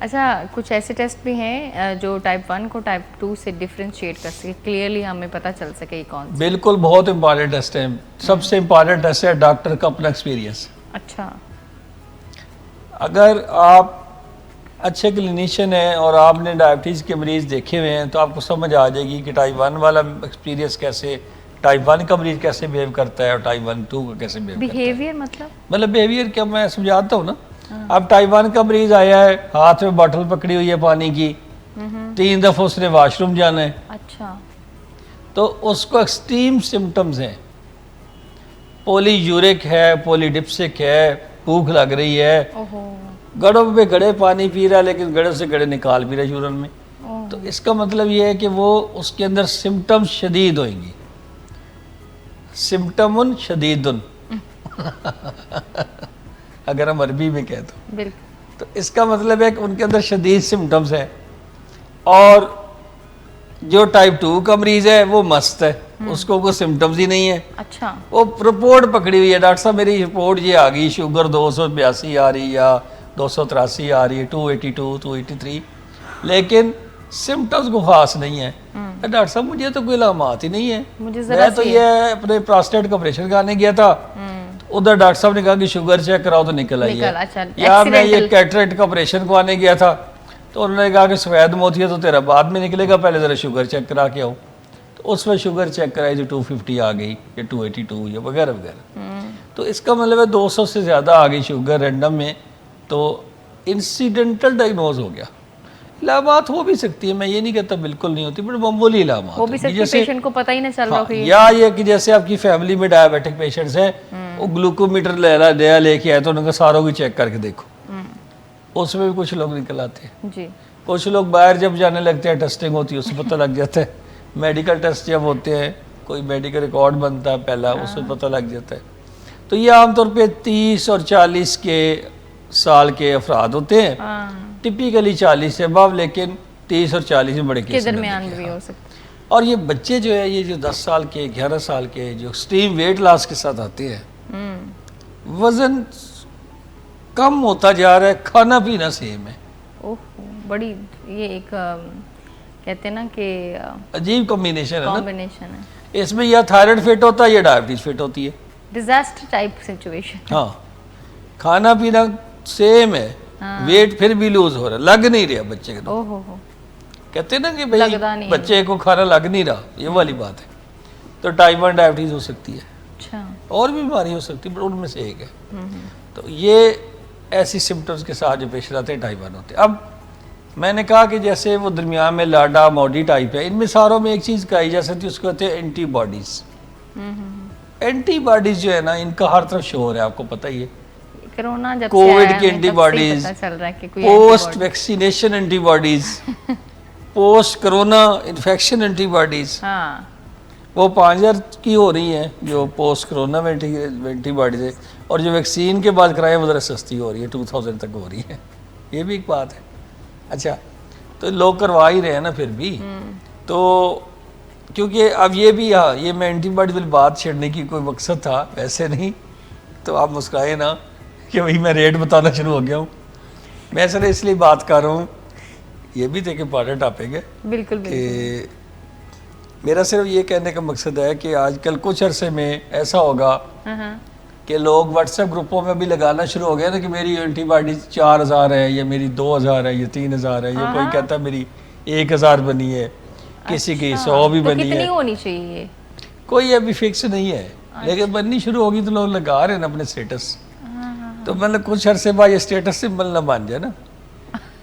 अच्छा, कुछ ऐसे टेस्ट भी हैं जो टाइप 1 को टाइप 2 से डिफरेंशिएट कर सके, क्लियरली हमें पता चल सके ये कौन सा? बिल्कुल, बहुत इंपॉर्टेंट टेस्ट है। सबसे इंपॉर्टेंट टेस्ट है डॉक्टर का अपना एक्सपीरियंस। अच्छा। अगर आप अच्छे क्लिनिशियन हैं और आपने डायबिटीज़ के मरीज़ देखे हुए हैं तो आपको समझ आ जाएगी कि टाइप 1 वाला एक्सपीरियंस कैसे, टाइप 1 का मरीज़ कैसे बिहेव करता है और टाइप 1 2 का कैसे बिहेव करता है। बिहेवियर मतलब बिहेवियर क्या, मैं समझाता हूँ ना। अब टाइप 1 का मरीज आया है, हाथ में बॉटल पकड़ी हुई है पानी की, 3 दफ़ा उसने वॉशरूम जाना है। अच्छा। तो उसको एक्सट्रीम सिम्टम्स हैं, पॉलीयूरिक है, पॉलीडिप्सिक है, भूख लग रही है, ओहो। गड़ों पे गड़े पानी पी रहा है लेकिन गड़े से गड़े निकाल भी रहा है यूरिन में। तो इसका मतलब ये है कि वो उसके अंदर सिम्टम्स शदीद होंगी, सिम्टमुन शदीदुन अगर हम अरबी में कहें तो इसका मतलब है कि उनके अंदर शदीद सिम्टम्स है। और जो टाइप 2 का मरीज है वो मस्त है, उसको कोई सिम्टम्स ही नहीं है। अच्छा। वो रिपोर्ट पकड़ी हुई है, डॉक्टर साहब मेरी रिपोर्ट ये आ गई, शुगर 282 आ रही या 283 आ रही है, 282 283, लेकिन सिम्टम्स को खास नहीं है। डॉक्टर साहब मुझे तो कोई अलामात ही नहीं है, मैं तो ये अपने प्रोस्टेट का ऑपरेशन कराने गया था, उधर डॉक्टर साहब ने कहा कि शुगर चेक कराओ तो निकल आई है। अच्छा, या मैं ये कैटरेक्ट का ऑपरेशन कराने गया था तो उन्होंने कहा कि सफ़ेद मोती है तो तेरा बाद में निकलेगा, पहले ज़रा शुगर चेक करा के आओ। तो उसमें शुगर चेक कराई तो 250 आ गई या 282 या वगैरह वगैरह। तो इसका मतलब है 200 से ज़्यादा आ गई शुगर रैंडम में, तो इंसिडेंटल डायग्नोज हो गया। इलामात हो भी सकती है, मैं ये नहीं कहता बिल्कुल नहीं होती, बट मामूली इलामात हो भी सकती है, पेशेंट को पता ही नहीं चल रहा हो। या ये कि जैसे आपकी फैमिली में डायबिटिक पेशेंट्स हैं, वो ग्लूकोमीटर नया लेके आए तो उनका सारों की चेक करके देखो, उसमें भी कुछ लोग निकल आते हैं जी। कुछ लोग बाहर जब जाने लगते हैं, टेस्टिंग होती है उससे पता लग जाता है। मेडिकल टेस्ट जब होते हैं, कोई मेडिकल रिकॉर्ड बनता है पहला, उसमें पता लग जाता है। तो ये आमतौर पे 30 और 40 के साल के अफराद होते हैं, टिपिकली 40 से अबव, लेकिन 30 और 40 में बड़े केस दरमियान भी हो सकते हैं। और ये बच्चे जो है, ये जो 10 साल के 11 साल के जो एक्सट्रीम वेट लॉस के साथ आते हैं, वजन कम होता जा रहा है, खाना पीना सेम है। ओह, बड़ी ये एक कहते हैं ना कि अजीब कॉम्बिनेशन है। इसमें या थायराइड फिट होता है या डायबिटीज फिट होती है, डिजास्टर टाइप सिचुएशन। हाँ, खाना पीना सेम है, वेट फिर भी लूज हो रहा है, लग नहीं रहा बच्चे को। ओहो, कहते हैं ना कि भाई बच्चे को खाना लग नहीं रहा, ये वाली बात है। तो टाइप 1 डायबिटीज हो सकती है। अच्छा। और भी बीमारी हो सकती है, पर उनमें से एक है। तो ये ऐसी सिम्टम्स के साथ जो पेश आते हैं टाइप 1 होते हैं। अब मैंने कहा कि जैसे वो दरमियान में लाडा मोडी टाइप है, इनमें सारों में एक चीज़ कही जा सकती है, उसको कहते हैं एंटीबॉडीज। एंटीबॉडीज जो है ना, इनका हर तरफ शोर है, आपको पता ही है। कोरोना जब कोविड की antibodies, post vaccination antibodies, post corona infection antibodies, वो 5000 की हो रही हैं जो पोस्ट कोरोना में एंटीबॉडीज है, और जो वैक्सीन के बाद कराएं वो ज़रा सस्ती हो रही है, 2000 तक हो रही है। ये भी एक बात है। अच्छा, तो लोग करवा ही रहे हैं ना फिर भी। तो क्योंकि अब ये भी, हाँ, ये मैं एंटीबॉडी वाली बात छेड़ने की कोई मकसद था, वैसे नहीं। तो आप मुस्कुराए ना कि भाई मैं रेट बताना शुरू हो गया हूँ। मैं सर इसलिए बात कर रहा हूँ, ये भी तो एक इम्पॉर्टेंट टॉपिक है। बिल्कुल कि मेरा सिर्फ ये कहने का मकसद है कि आजकल कुछ अरसे में ऐसा होगा कि लोग व्हाट्सएप ग्रुपों में भी लगाना शुरू हो गया ना कि मेरी एंटीबॉडी 4000 है, या मेरी 2000 है, या 3000 है, या कोई कहता है मेरी 1000 बनी है, किसी की 100 भी बनी है। कितनी होनी चाहिए कोई अभी फिक्स नहीं है, लेकिन बननी शुरू होगी तो लोग लगा रहे हैं अपने स्टेटस। तो मतलब कुछ अरसे बाद ये स्टेटस सिंबल ना बन जाए ना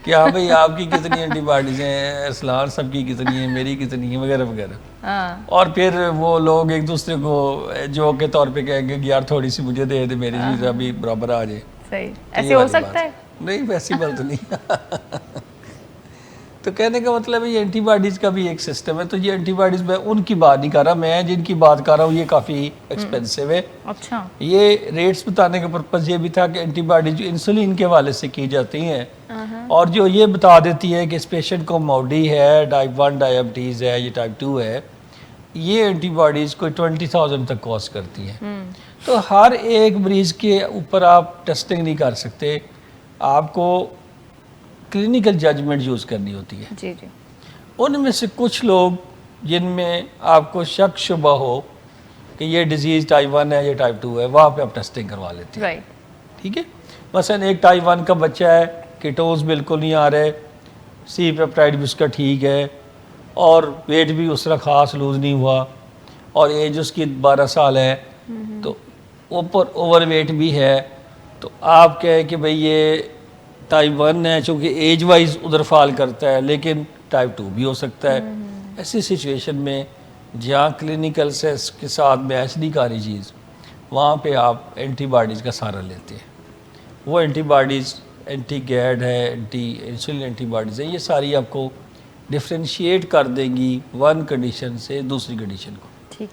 कि हाँ भाई आपकी कितनी एंटीबॉडीज हैं, असलान सबकी कितनी है, मेरी कितनी है, वगैरह वगैरह। और फिर वो लोग एक दूसरे को जोक के तौर पे कहेंगे कि यार थोड़ी सी मुझे दे दे, मेरी चीज़ अभी बराबर आ जाए। सही, ऐसे हो सकता है? नहीं, वैसी बात तो नहीं। तो कहने का मतलब है ये एंटीबॉडीज़ का भी एक सिस्टम है। तो ये एंटीबॉडीज़ मैं उनकी बात नहीं कर रहा, मैं जिनकी बात कर रहा हूँ ये काफ़ी एक्सपेंसिव है। अच्छा। ये रेट्स बताने का पर्पज़ ये भी था कि एंटीबॉडीज जो इंसुलिन के हवाले से की जाती हैं, और जो ये बता देती है कि इस पेशेंट को मोडी है, टाइप 1 डायबिटीज़ है, ये टाइप 2 है, ये एंटीबॉडीज़ कोई 20,000 तक कॉस्ट करती हैं। तो हर एक मरीज़ के ऊपर आप टेस्टिंग नहीं कर सकते, आपको क्लिनिकल जजमेंट यूज़ करनी होती है। जी जी। उनमें से कुछ लोग जिनमें आपको शक शुबा हो कि ये डिज़ीज़ टाइप 1 है या टाइप 2 है, वहाँ पे आप टेस्टिंग करवा लेते हैं। राइट। ठीक है, मसलन एक टाइप 1 का बच्चा है, कीटोन्स बिल्कुल नहीं आ रहे, सी पेप्टाइड भी उसका ठीक है और वेट भी उस तरह ख़ास लूज़ नहीं हुआ और एज उसकी 12 साल है, तो ऊपर ओवर वेट भी है, तो आप कहें कि भाई ये टाइप 1 है, चूँकि एज वाइज उधर फॉल करता है, लेकिन टाइप 2 भी हो सकता है। ऐसी सिचुएशन में जहाँ क्लिनिकल से के साथ मैच नहीं कर रही चीज़, वहाँ पे आप एंटीबॉडीज़ का सहारा लेते हैं। वो एंटीबॉडीज़ एंटी गैड है, एंटी इंसुलिन एंटीबॉडीज़ है, ये सारी आपको डिफ्रेंशिएट कर देंगी वन कंडीशन से दूसरी कंडीशन को।